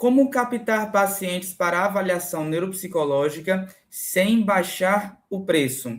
Como captar pacientes para avaliação neuropsicológica sem baixar o preço?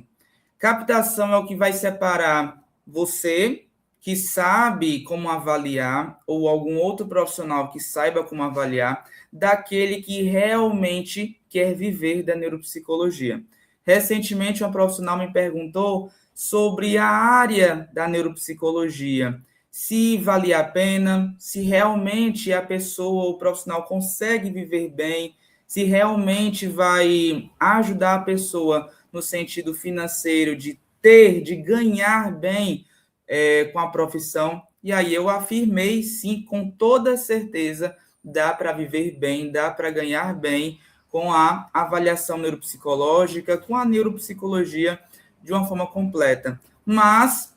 Captação é o que vai separar você, que sabe como avaliar, ou algum outro profissional que saiba como avaliar, daquele que realmente quer viver da neuropsicologia. Recentemente, uma profissional me perguntou sobre a área da neuropsicologia, se valia a pena, se realmente a pessoa, o profissional consegue viver bem, se realmente vai ajudar a pessoa no sentido financeiro, de ter, de ganhar bem com a profissão. E aí eu afirmei, sim, com toda certeza, dá para viver bem, dá para ganhar bem com a avaliação neuropsicológica, com a neuropsicologia de uma forma completa. Mas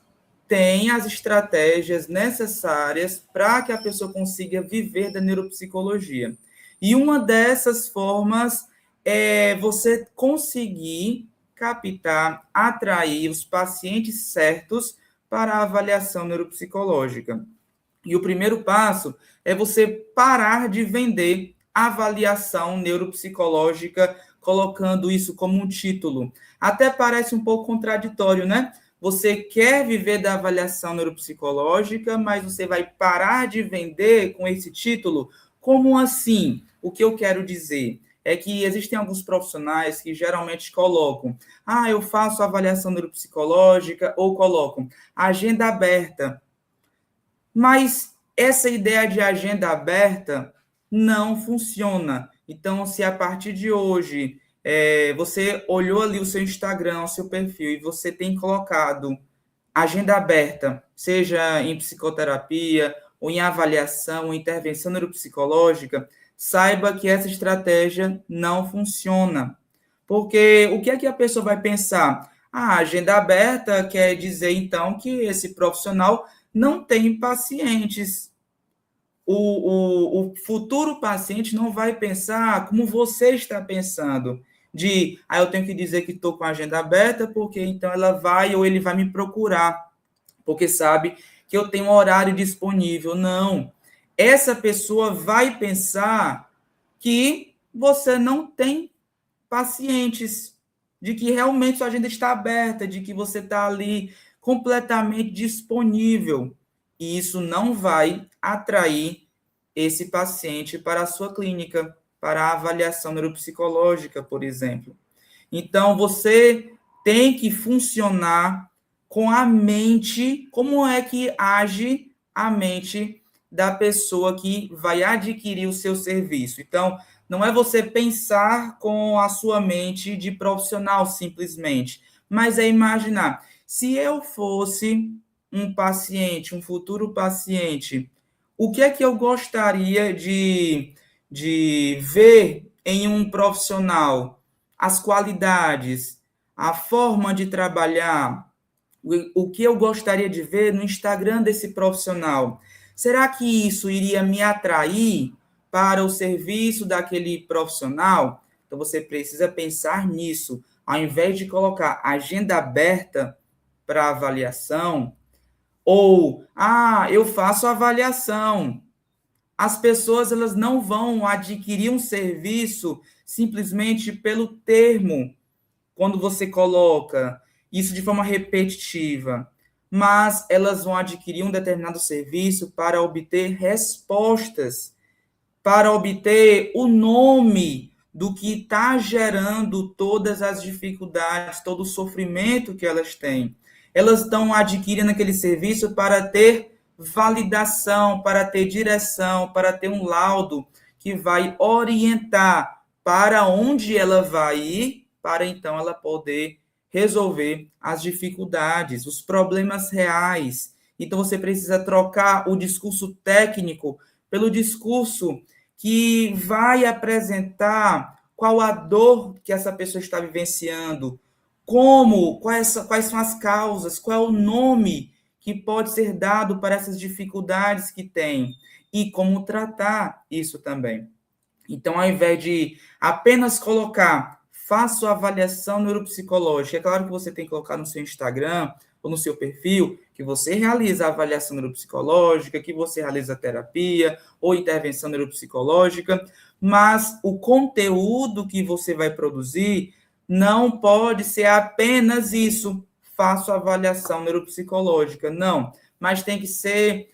tem as estratégias necessárias para que a pessoa consiga viver da neuropsicologia. E uma dessas formas é você conseguir captar, atrair os pacientes certos para a avaliação neuropsicológica. E o primeiro passo é você parar de vender avaliação neuropsicológica, colocando isso como um título. Até parece um pouco contraditório, né? Você quer viver da avaliação neuropsicológica, mas você vai parar de vender com esse título? Como assim? O que eu quero dizer é que existem alguns profissionais que geralmente colocam, eu faço avaliação neuropsicológica, ou colocam agenda aberta. Mas essa ideia de agenda aberta não funciona. Então, se a partir de hoje você olhou ali o seu Instagram, o seu perfil, e você tem colocado agenda aberta, seja em psicoterapia, ou em avaliação, ou intervenção neuropsicológica, saiba que essa estratégia não funciona. Porque o que é que a pessoa vai pensar? A agenda aberta quer dizer, então, que esse profissional não tem pacientes. O futuro paciente não vai pensar como você está pensando, de, eu tenho que dizer que estou com a agenda aberta, porque então ela vai ou ele vai me procurar, porque sabe que eu tenho um horário disponível. Não. Essa pessoa vai pensar que você não tem pacientes, de que realmente sua agenda está aberta, de que você está ali completamente disponível. E isso não vai atrair esse paciente para a sua clínica, para a avaliação neuropsicológica, por exemplo. Então, você tem que funcionar com a mente, como é que age a mente da pessoa que vai adquirir o seu serviço. Então, não é você pensar com a sua mente de profissional simplesmente, mas é imaginar, se eu fosse um paciente, um futuro paciente, o que é que eu gostaria de ver em um profissional? As qualidades, a forma de trabalhar, o que eu gostaria de ver no Instagram desse profissional. Será que isso iria me atrair para o serviço daquele profissional? Então, você precisa pensar nisso. Ao invés de colocar agenda aberta para avaliação, ou, eu faço avaliação. As pessoas elas não vão adquirir um serviço simplesmente pelo termo, quando você coloca isso de forma repetitiva, mas elas vão adquirir um determinado serviço para obter respostas, para obter o nome do que está gerando todas as dificuldades, todo o sofrimento que elas têm. Elas estão adquirindo aquele serviço para ter validação, para ter direção, para ter um laudo que vai orientar para onde ela vai ir, para então ela poder resolver as dificuldades, os problemas reais. Então você precisa trocar o discurso técnico pelo discurso que vai apresentar qual a dor que essa pessoa está vivenciando, quais são as causas, qual é o nome que pode ser dado para essas dificuldades que tem e como tratar isso também. Então, ao invés de apenas colocar, faço avaliação neuropsicológica, é claro que você tem que colocar no seu Instagram ou no seu perfil que você realiza a avaliação neuropsicológica, que você realiza terapia ou intervenção neuropsicológica, mas o conteúdo que você vai produzir não pode ser apenas isso, faço avaliação neuropsicológica, não, mas tem que ser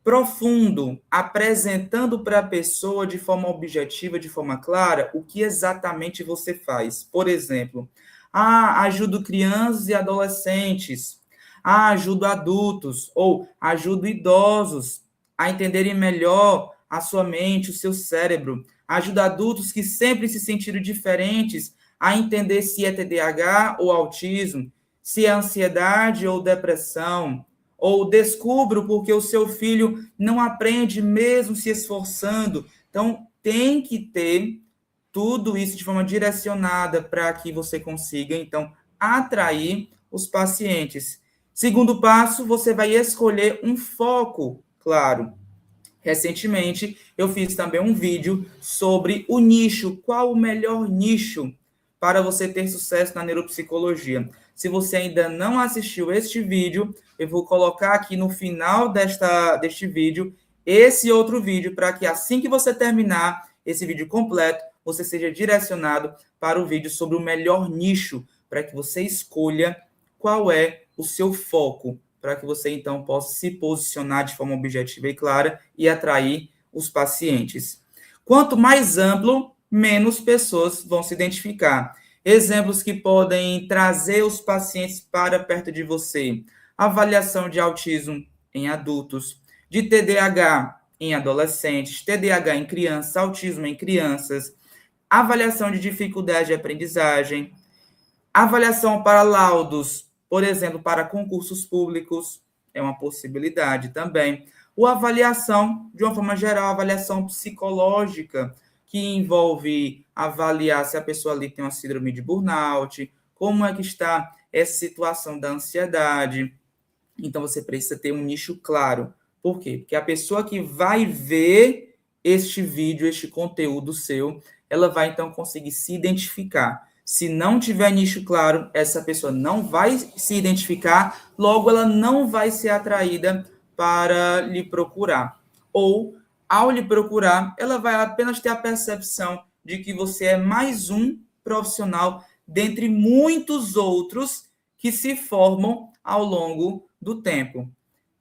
profundo, apresentando para a pessoa de forma objetiva, de forma clara, o que exatamente você faz. Por exemplo, ajudo crianças e adolescentes, ajudo adultos, ou ajudo idosos a entenderem melhor a sua mente, o seu cérebro, ajudo adultos que sempre se sentiram diferentes a entender se é TDAH ou autismo, se é ansiedade ou depressão, ou descubro porque o seu filho não aprende mesmo se esforçando. Então, tem que ter tudo isso de forma direcionada para que você consiga, então, atrair os pacientes. Segundo passo, você vai escolher um foco, claro. Recentemente, eu fiz também um vídeo sobre o nicho, qual o melhor nicho para você ter sucesso na neuropsicologia. Se você ainda não assistiu este vídeo, eu vou colocar aqui no final deste vídeo esse outro vídeo para que assim que você terminar esse vídeo completo, você seja direcionado para o vídeo sobre o melhor nicho, para que você escolha qual é o seu foco, para que você então possa se posicionar de forma objetiva e clara e atrair os pacientes. Quanto mais amplo, menos pessoas vão se identificar. Exemplos que podem trazer os pacientes para perto de você: avaliação de autismo em adultos, de TDAH em adolescentes, TDAH em crianças, autismo em crianças, avaliação de dificuldade de aprendizagem, avaliação para laudos, por exemplo, para concursos públicos, é uma possibilidade também. Ou avaliação, de uma forma geral, avaliação psicológica, que envolve avaliar se a pessoa ali tem uma síndrome de burnout, como é que está essa situação da ansiedade. Então, você precisa ter um nicho claro. Por quê? Porque a pessoa que vai ver este vídeo, este conteúdo seu, ela vai, então, conseguir se identificar. Se não tiver nicho claro, essa pessoa não vai se identificar, logo ela não vai ser atraída para lhe procurar. Ou, ao lhe procurar, ela vai apenas ter a percepção de que você é mais um profissional dentre muitos outros que se formam ao longo do tempo.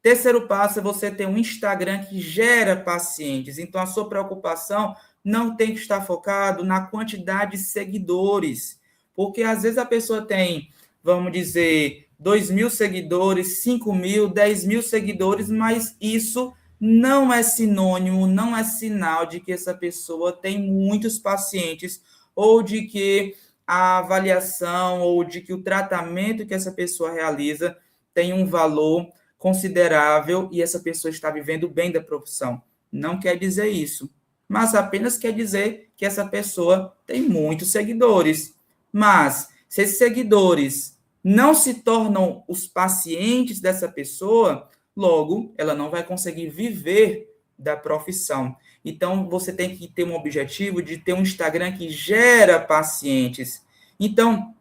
Terceiro passo é você ter um Instagram que gera pacientes. Então, a sua preocupação não tem que estar focado na quantidade de seguidores. Porque, às vezes, a pessoa tem, vamos dizer, 2.000 seguidores, 5.000, 10.000 seguidores, mas isso não é sinônimo, não é sinal de que essa pessoa tem muitos pacientes ou de que a avaliação ou de que o tratamento que essa pessoa realiza tem um valor considerável e essa pessoa está vivendo bem da profissão. Não quer dizer isso, mas apenas quer dizer que essa pessoa tem muitos seguidores. Mas, se esses seguidores não se tornam os pacientes dessa pessoa, logo, ela não vai conseguir viver da profissão. Então, você tem que ter um objetivo de ter um Instagram que gera pacientes. Então,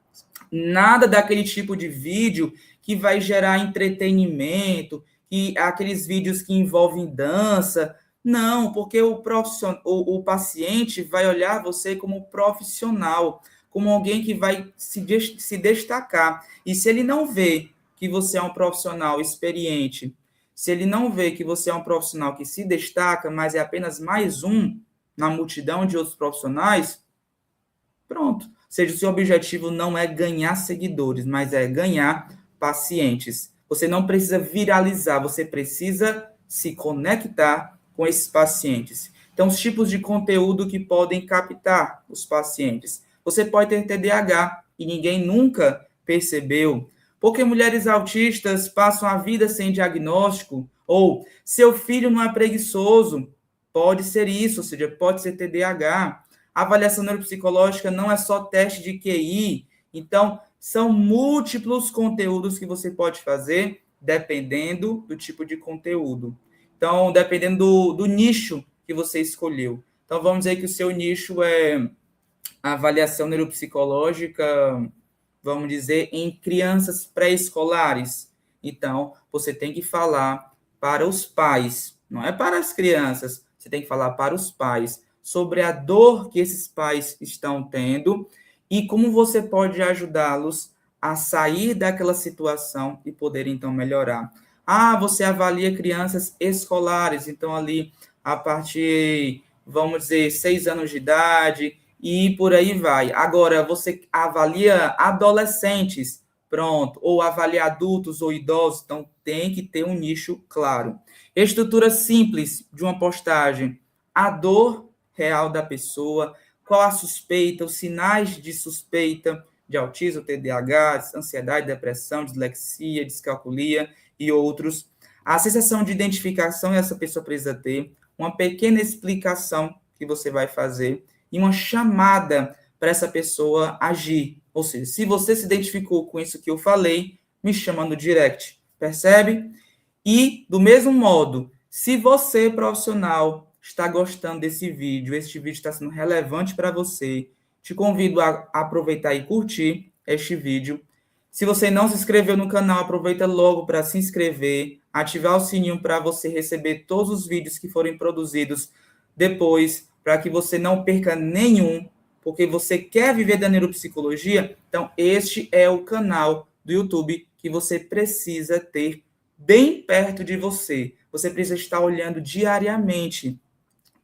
nada daquele tipo de vídeo que vai gerar entretenimento, e aqueles vídeos que envolvem dança. Não, porque o paciente vai olhar você como profissional, como alguém que vai se destacar. E se ele não vê que você é um profissional experiente, se ele não vê que você é um profissional que se destaca, mas é apenas mais um na multidão de outros profissionais, pronto. Ou seja, o seu objetivo não é ganhar seguidores, mas é ganhar pacientes. Você não precisa viralizar, você precisa se conectar com esses pacientes. Então, os tipos de conteúdo que podem captar os pacientes. Você pode ter TDAH e ninguém nunca percebeu. Porque mulheres autistas passam a vida sem diagnóstico, ou seu filho não é preguiçoso, pode ser isso, ou seja, pode ser TDAH. A avaliação neuropsicológica não é só teste de QI, então são múltiplos conteúdos que você pode fazer, dependendo do tipo de conteúdo. Então, dependendo do nicho que você escolheu. Então, vamos dizer que o seu nicho é a avaliação neuropsicológica, vamos dizer, em crianças pré-escolares. Então, você tem que falar para os pais, não é para as crianças, você tem que falar para os pais sobre a dor que esses pais estão tendo e como você pode ajudá-los a sair daquela situação e poder então melhorar. Ah, você avalia crianças escolares, então ali a partir, vamos dizer, 6 anos de idade e por aí vai. Agora, você avalia adolescentes, pronto, ou avalia adultos ou idosos, então tem que ter um nicho claro. Estrutura simples de uma postagem, a dor real da pessoa, qual a suspeita, os sinais de suspeita de autismo, TDAH, ansiedade, depressão, dislexia, descalculia e outros. A sensação de identificação essa pessoa precisa ter, uma pequena explicação que você vai fazer e uma chamada para essa pessoa agir. Ou seja, se você se identificou com isso que eu falei, me chama no direct, percebe? E, do mesmo modo, se você, profissional, está gostando desse vídeo, este vídeo está sendo relevante para você, te convido a aproveitar e curtir este vídeo. Se você não se inscreveu no canal, aproveita logo para se inscrever, ativar o sininho para você receber todos os vídeos que forem produzidos depois, para que você não perca nenhum, porque você quer viver da neuropsicologia, então este é o canal do YouTube que você precisa ter bem perto de você. Você precisa estar olhando diariamente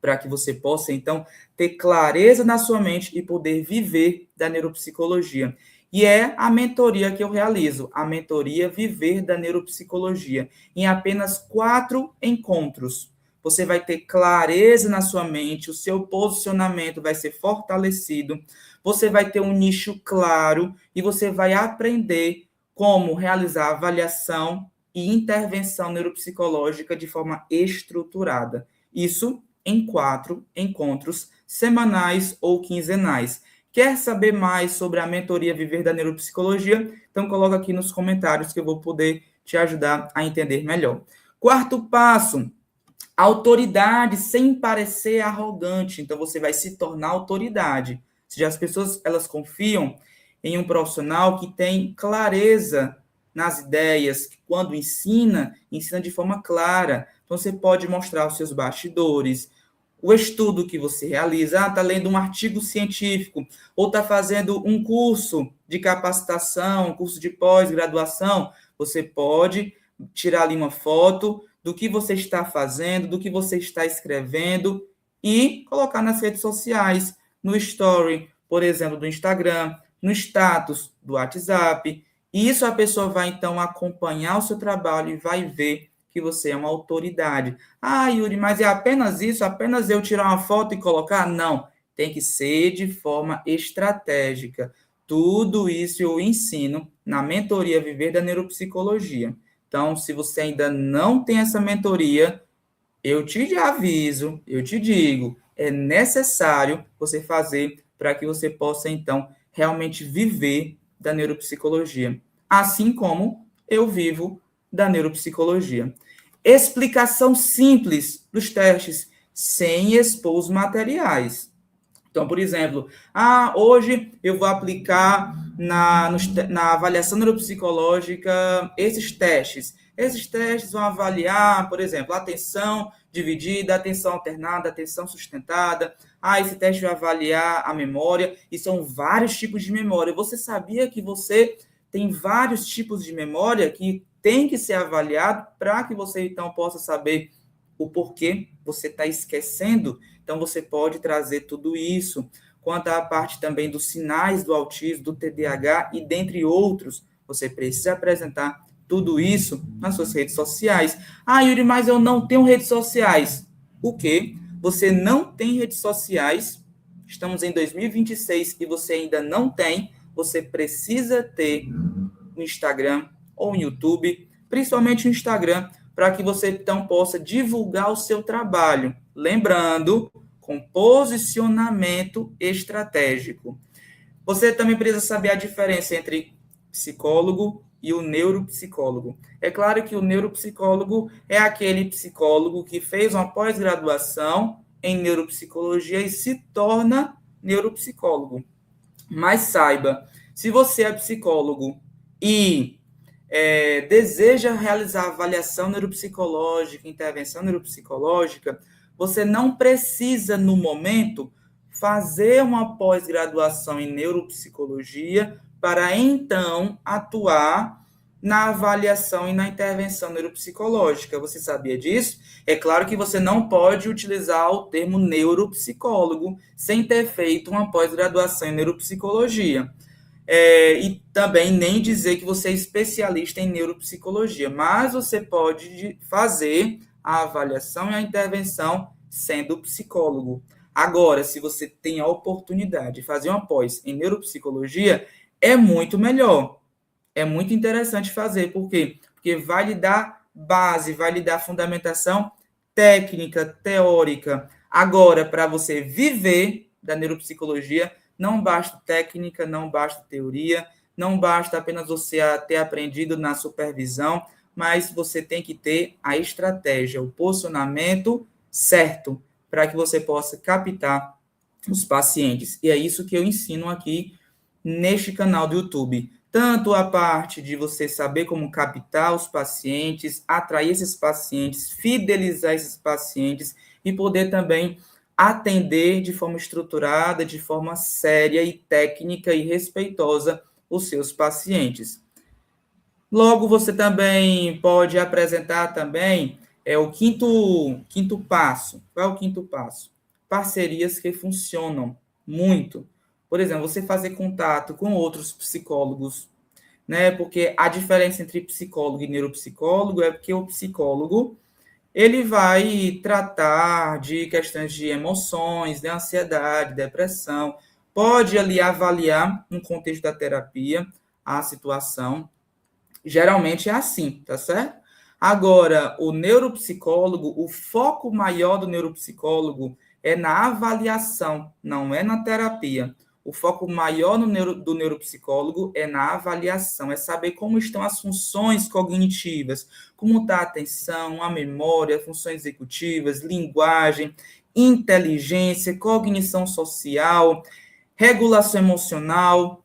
para que você possa, então, ter clareza na sua mente e poder viver da neuropsicologia. E é a mentoria que eu realizo, a mentoria Viver da Neuropsicologia, em apenas 4 encontros. Você vai ter clareza na sua mente, o seu posicionamento vai ser fortalecido, você vai ter um nicho claro e você vai aprender como realizar avaliação e intervenção neuropsicológica de forma estruturada. Isso em 4 encontros semanais ou quinzenais. Quer saber mais sobre a mentoria Viver da Neuropsicologia? Então coloca aqui nos comentários que eu vou poder te ajudar a entender melhor. Quarto passo, autoridade sem parecer arrogante. Então você vai se tornar autoridade. Ou seja, as pessoas elas confiam em um profissional que tem clareza nas ideias, que quando ensina de forma clara. Então você pode mostrar os seus bastidores, o estudo que você realiza, está lendo um artigo científico, ou está fazendo um curso de capacitação, um curso de pós-graduação, você pode tirar ali uma foto do que você está fazendo, do que você está escrevendo e colocar nas redes sociais, no story, por exemplo, do Instagram, no status do WhatsApp. E isso a pessoa vai, então, acompanhar o seu trabalho e vai ver que você é uma autoridade. Ah, Yuri, mas é apenas isso? Apenas eu tirar uma foto e colocar? Não, tem que ser de forma estratégica. Tudo isso eu ensino na mentoria Viver da Neuropsicologia. Então, se você ainda não tem essa mentoria, eu te aviso, eu te digo, é necessário você fazer para que você possa, então, realmente viver da neuropsicologia. Assim como eu vivo da neuropsicologia. Explicação simples dos testes, sem expor os materiais. Então, por exemplo, hoje eu vou aplicar na avaliação neuropsicológica esses testes. Esses testes vão avaliar, por exemplo, atenção dividida, atenção alternada, atenção sustentada. Esse teste vai avaliar a memória, e são vários tipos de memória. Você sabia que você tem vários tipos de memória que tem que ser avaliado para que você, então, possa saber o porquê você está esquecendo? Então, você pode trazer tudo isso. Quanto à parte também dos sinais do autismo, do TDAH e dentre outros, você precisa apresentar tudo isso nas suas redes sociais. Yuri, mas eu não tenho redes sociais. O quê? Você não tem redes sociais? Estamos em 2026 e você ainda não tem? Você precisa ter no Instagram ou no YouTube, principalmente no Instagram, para que você então possa divulgar o seu trabalho. Lembrando, com posicionamento estratégico. Você também precisa saber a diferença entre psicólogo e o neuropsicólogo. É claro que o neuropsicólogo é aquele psicólogo que fez uma pós-graduação em neuropsicologia e se torna neuropsicólogo. Mas saiba, se você é psicólogo e deseja realizar avaliação neuropsicológica, intervenção neuropsicológica, você não precisa, no momento, fazer uma pós-graduação em neuropsicologia para, então, atuar na avaliação e na intervenção neuropsicológica. Você sabia disso? É claro que você não pode utilizar o termo neuropsicólogo sem ter feito uma pós-graduação em neuropsicologia. E também nem dizer que você é especialista em neuropsicologia, mas você pode fazer a avaliação e a intervenção sendo psicólogo. Agora, se você tem a oportunidade de fazer uma pós em neuropsicologia, é muito melhor. É muito interessante fazer. Por quê? Porque vai lhe dar base, vai lhe dar fundamentação técnica, teórica. Agora, para você viver da neuropsicologia, não basta técnica, não basta teoria, não basta apenas você ter aprendido na supervisão, mas você tem que ter a estratégia, o posicionamento certo para que você possa captar os pacientes. E é isso que eu ensino aqui neste canal do YouTube. Tanto a parte de você saber como captar os pacientes, atrair esses pacientes, fidelizar esses pacientes e poder também atender de forma estruturada, de forma séria e técnica e respeitosa os seus pacientes. Logo, você também pode apresentar também o quinto passo. Qual é o quinto passo? Parcerias que funcionam muito. Por exemplo, você fazer contato com outros psicólogos, né? Porque a diferença entre psicólogo e neuropsicólogo é que o psicólogo ele vai tratar de questões de emoções, de ansiedade, depressão, pode ali avaliar no contexto da terapia a situação. Geralmente é assim, tá certo? Agora, o neuropsicólogo, o foco maior do neuropsicólogo é na avaliação, não é na terapia. O foco maior do neuropsicólogo é na avaliação, é saber como estão as funções cognitivas, como está a atenção, a memória, funções executivas, linguagem, inteligência, cognição social, regulação emocional,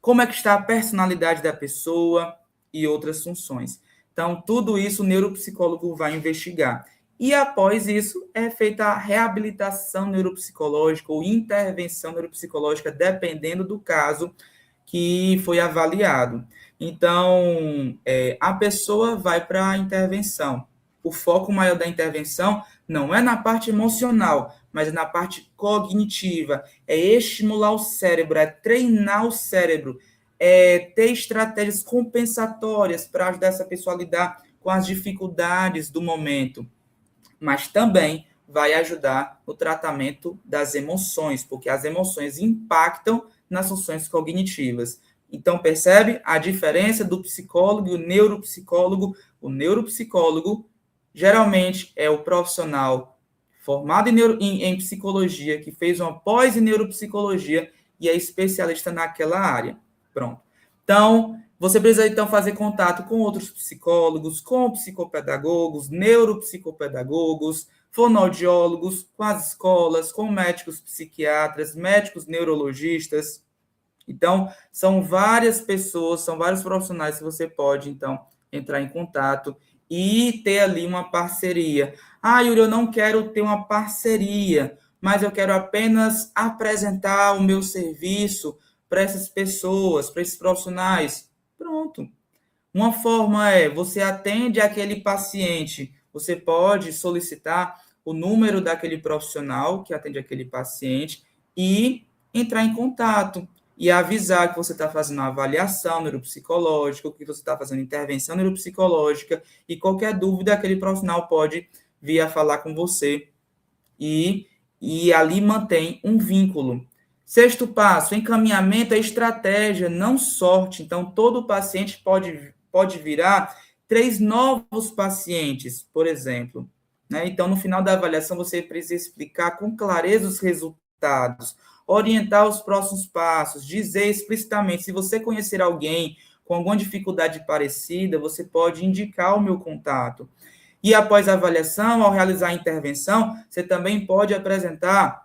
como é que está a personalidade da pessoa e outras funções. Então, tudo isso o neuropsicólogo vai investigar. E após isso, é feita a reabilitação neuropsicológica ou intervenção neuropsicológica, dependendo do caso que foi avaliado. Então, a pessoa vai para a intervenção. O foco maior da intervenção não é na parte emocional, mas é na parte cognitiva. É estimular o cérebro, é treinar o cérebro, é ter estratégias compensatórias para ajudar essa pessoa a lidar com as dificuldades do momento. Mas também vai ajudar no tratamento das emoções, porque as emoções impactam nas funções cognitivas. Então, percebe a diferença do psicólogo e o neuropsicólogo? O neuropsicólogo, geralmente, é o profissional formado em psicologia, que fez uma pós em neuropsicologia e é especialista naquela área. Pronto. Então, você precisa, então, fazer contato com outros psicólogos, com psicopedagogos, neuropsicopedagogos, fonoaudiólogos, com as escolas, com médicos psiquiatras, médicos neurologistas. Então, são várias pessoas, são vários profissionais que você pode, então, entrar em contato e ter ali uma parceria. Ah, Yuri, eu não quero ter uma parceria, mas eu quero apenas apresentar o meu serviço para essas pessoas, para esses profissionais. Pronto. Uma forma você atende aquele paciente, você pode solicitar o número daquele profissional que atende aquele paciente e entrar em contato e avisar que você está fazendo uma avaliação neuropsicológica, que você está fazendo intervenção neuropsicológica e qualquer dúvida aquele profissional pode vir a falar com você e ali mantém um vínculo. Sexto passo, encaminhamento é estratégia, não sorte. Então, todo paciente pode virar 3 novos pacientes, por exemplo. Né? Então, no final da avaliação, você precisa explicar com clareza os resultados, orientar os próximos passos, dizer explicitamente, se você conhecer alguém com alguma dificuldade parecida, você pode indicar o meu contato. E após a avaliação, ao realizar a intervenção, você também pode apresentar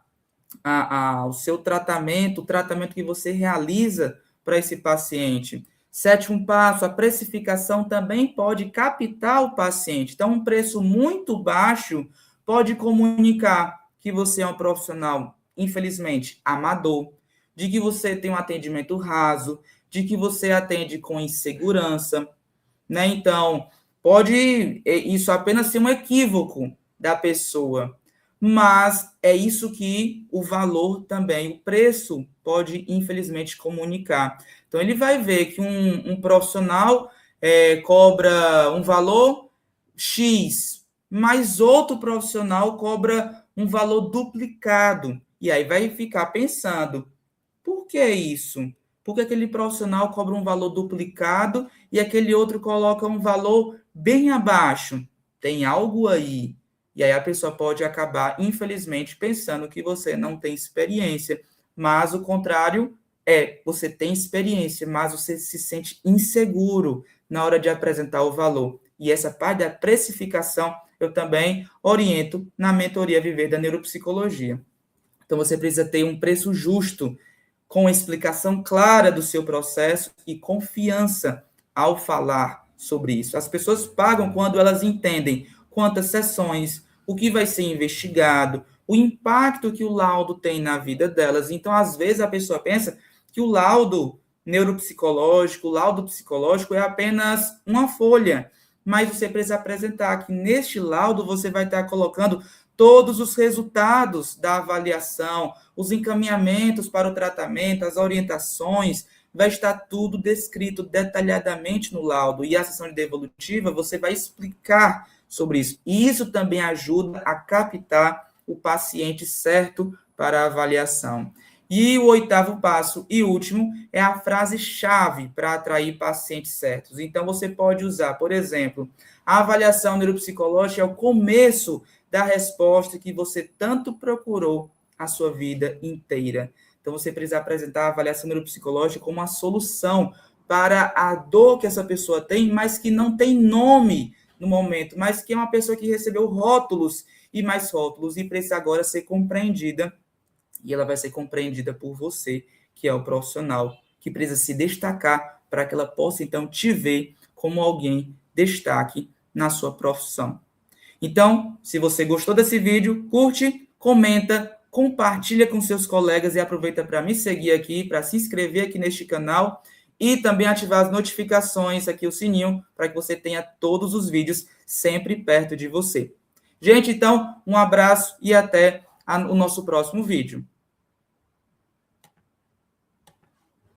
o seu tratamento, o tratamento que você realiza para esse paciente. Sétimo passo, a precificação também pode captar o paciente. Então, um preço muito baixo pode comunicar que você é um profissional, infelizmente, amador, de que você tem um atendimento raso, de que você atende com insegurança, né? Então, pode isso apenas ser um equívoco da pessoa, mas é isso que o valor também, o preço pode, infelizmente, comunicar. Então, ele vai ver que um profissional cobra um valor X, mas outro profissional cobra um valor duplicado. E aí vai ficar pensando, por que isso? Por que aquele profissional cobra um valor duplicado e aquele outro coloca um valor bem abaixo? Tem algo aí. E aí a pessoa pode acabar, infelizmente, pensando que você não tem experiência. Mas o contrário você tem experiência, mas você se sente inseguro na hora de apresentar o valor. E essa parte da precificação eu também oriento na mentoria Viver da Neuropsicologia. Então você precisa ter um preço justo, com explicação clara do seu processo e confiança ao falar sobre isso. As pessoas pagam quando elas entendem quantas sessões, o que vai ser investigado, o impacto que o laudo tem na vida delas. Então, às vezes, a pessoa pensa que o laudo neuropsicológico, o laudo psicológico é apenas uma folha, mas você precisa apresentar que neste laudo você vai estar colocando todos os resultados da avaliação, os encaminhamentos para o tratamento, as orientações, vai estar tudo descrito detalhadamente no laudo. E a sessão de devolutiva, você vai explicar sobre isso. E isso também ajuda a captar o paciente certo para a avaliação. E o oitavo passo e último é a frase-chave para atrair pacientes certos. Então, você pode usar, por exemplo, a avaliação neuropsicológica é o começo da resposta que você tanto procurou a sua vida inteira. Então, você precisa apresentar a avaliação neuropsicológica como uma solução para a dor que essa pessoa tem, mas que não tem nome no momento, mas que é uma pessoa que recebeu rótulos e mais rótulos e precisa agora ser compreendida. E ela vai ser compreendida por você, que é o profissional, que precisa se destacar para que ela possa, então, te ver como alguém destaque na sua profissão. Então, se você gostou desse vídeo, curte, comenta, compartilha com seus colegas e aproveita para me seguir aqui, para se inscrever aqui neste canal e também ativar as notificações aqui, o sininho, para que você tenha todos os vídeos sempre perto de você. Gente, então, um abraço e até o nosso próximo vídeo.